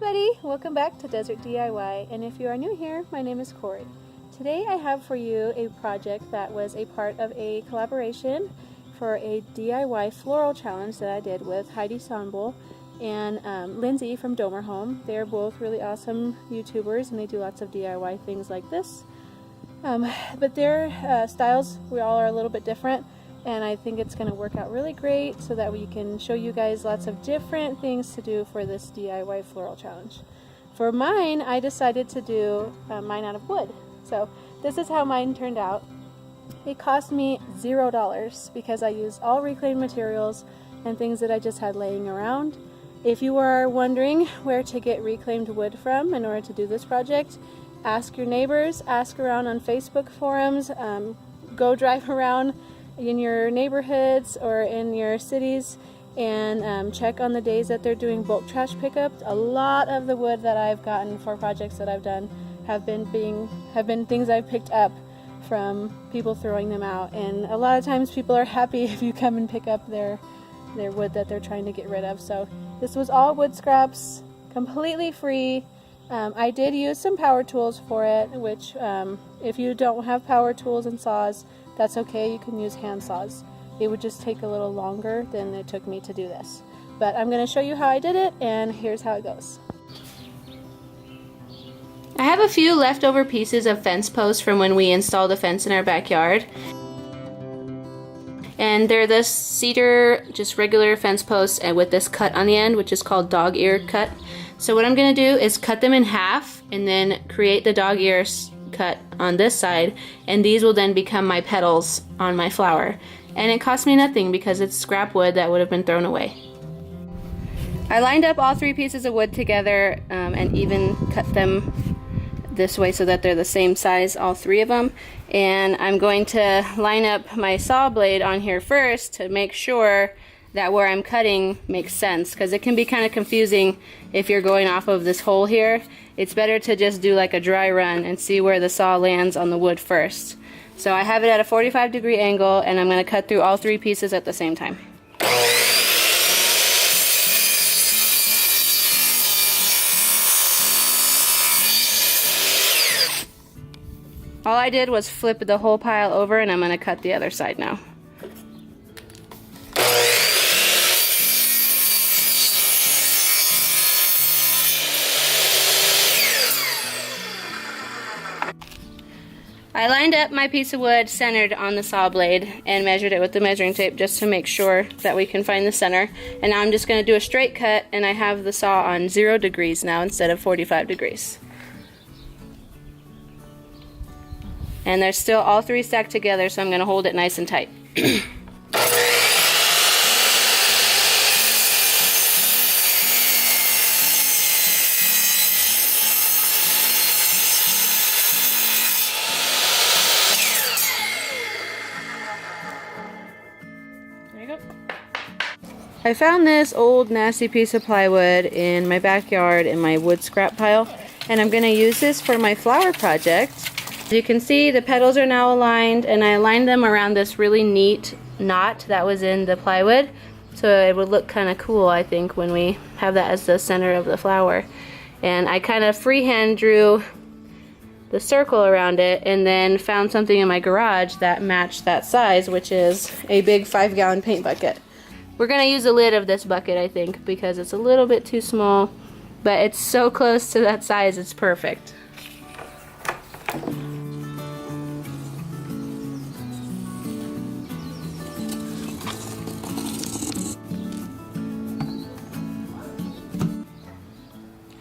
everybody, welcome back to Desert DIY, and if you are new here, my name is Corey. Today I have for you a project that was a part of a collaboration for a DIY floral challenge that I did with Heidi Sonbul and Lindsay from Domer Home. They're both really awesome YouTubers and they do lots of DIY things like this. But their styles, we all are a little bit different, and I think it's going to work out really great so that we can show you guys lots of different things to do for this DIY floral challenge. For mine, I decided to do mine out of wood. So this is how mine turned out. It cost me $0 because I used all reclaimed materials and things that I just had laying around. If you are wondering where to get reclaimed wood from in order to do this project, ask your neighbors, ask around on Facebook forums, go drive around in your neighborhoods or in your cities and check on the days that they're doing bulk trash pickup. A lot of the wood that I've gotten for projects that I've done have been things I've picked up from people throwing them out, and a lot of times people are happy if you come and pick up their wood that they're trying to get rid of. So this was all wood scraps, completely free. I did use some power tools for it, which if you don't have power tools and saws, that's okay, you can use hand saws. It would just take a little longer than it took me to do this. But I'm going to show you how I did it, and here's how it goes. I have a few leftover pieces of fence posts from when we installed a fence in our backyard. And they're this cedar, just regular fence posts, and with this cut on the end, which is called dog ear cut. So what I'm going to do is cut them in half and then create the dog ears cut on this side, and these will then become my petals on my flower. And it cost me nothing because it's scrap wood that would have been thrown away. I lined up all three pieces of wood together and even cut them this way so that they're the same size, all three of them. And I'm going to line up my saw blade on here first to make sure that where I'm cutting makes sense, because it can be kind of confusing if you're going off of this hole here. It's better to just do like a dry run and see where the saw lands on the wood first. So I have it at a 45-degree angle, and I'm going to cut through all three pieces at the same time. All I did was flip the whole pile over, and I'm going to cut the other side now. I lined up my piece of wood centered on the saw blade and measured it with the measuring tape just to make sure that we can find the center. And now I'm just going to do a straight cut, and I have the saw on 0 degrees now instead of 45 degrees. And they're still all three stacked together, so I'm going to hold it nice and tight. I found this old nasty piece of plywood in my backyard in my wood scrap pile, and I'm going to use this for my flower project. As you can see, the petals are now aligned, and I aligned them around this really neat knot that was in the plywood, so it would look kind of cool, I think, when we have that as the center of the flower. And I kind of freehand drew the circle around it, and then found something in my garage that matched that size, which is a big 5-gallon paint bucket. We're going to use the lid of this bucket, I think, because it's a little bit too small, but it's so close to that size, it's perfect.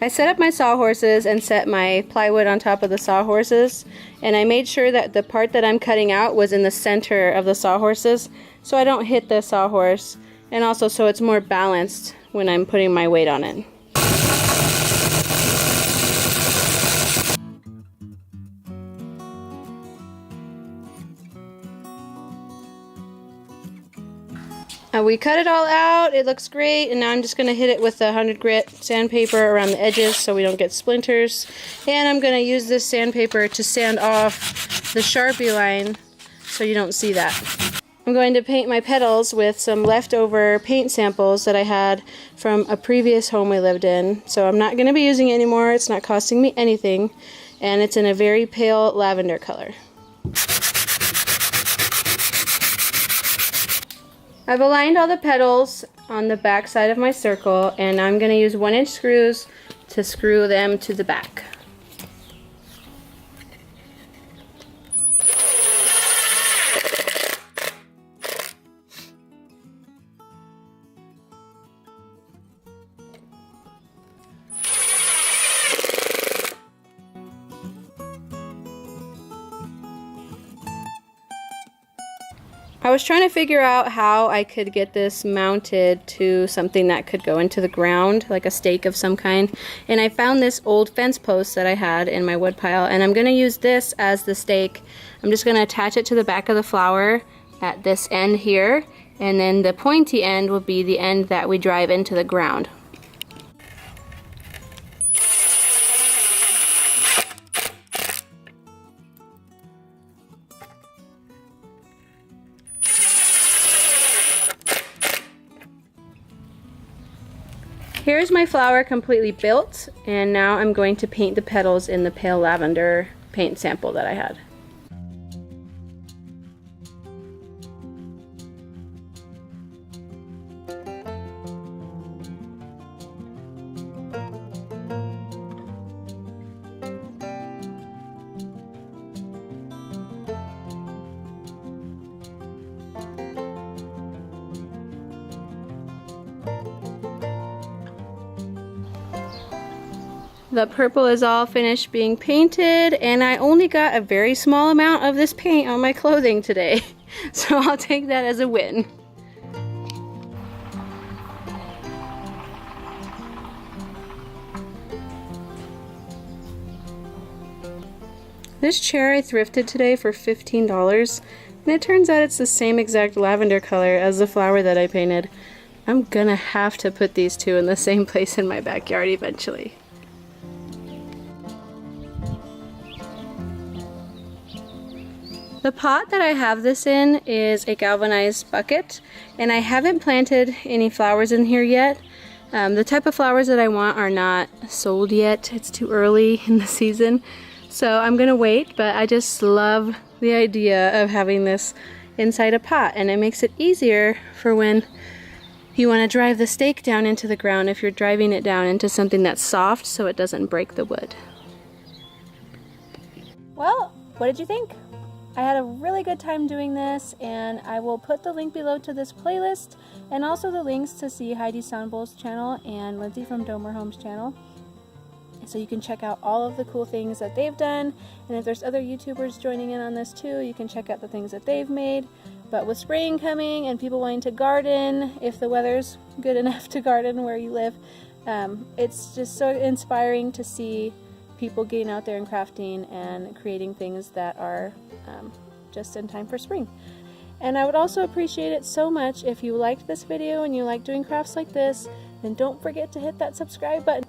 I set up my sawhorses and set my plywood on top of the sawhorses, and I made sure that the part that I'm cutting out was in the center of the sawhorses so I don't hit the sawhorse, and also so it's more balanced when I'm putting my weight on it. We cut it all out, it looks great, and now I'm just going to hit it with the 100 grit sandpaper around the edges so we don't get splinters. And I'm going to use this sandpaper to sand off the Sharpie line so you don't see that. I'm going to paint my petals with some leftover paint samples that I had from a previous home we lived in. So I'm not going to be using it anymore. It's not costing me anything. And it's in a very pale lavender color. I've aligned all the petals on the back side of my circle, and I'm going to use 1-inch screws to screw them to the back. I was trying to figure out how I could get this mounted to something that could go into the ground, like a stake of some kind. And I found this old fence post that I had in my wood pile, and I'm going to use this as the stake. I'm just going to attach it to the back of the flower at this end here, and then the pointy end will be the end that we drive into the ground. Here's my flower completely built, and now I'm going to paint the petals in the pale lavender paint sample that I had. The purple is all finished being painted, and I only got a very small amount of this paint on my clothing today, so I'll take that as a win. This chair I thrifted today for $15, and it turns out it's the same exact lavender color as the flower that I painted. I'm gonna have to put these two in the same place in my backyard eventually. The pot that I have this in is a galvanized bucket, and I haven't planted any flowers in here yet. The type of flowers that I want are not sold yet. It's too early in the season, so I'm gonna wait, but I just love the idea of having this inside a pot, and it makes it easier for when you want to drive the stake down into the ground if you're driving it down into something that's soft so it doesn't break the wood. Well, what did you think? I had a really good time doing this, and I will put the link below to this playlist and also the links to see Heidi Soundbowl's channel and Lindsay from Domer Homes channel, so you can check out all of the cool things that they've done. And if there's other YouTubers joining in on this too, you can check out the things that they've made. But with spring coming and people wanting to garden, if the weather's good enough to garden where you live, it's just so inspiring to see people getting out there and crafting and creating things that are just in time for spring. And I would also appreciate it so much if you liked this video and you like doing crafts like this, then don't forget to hit that subscribe button.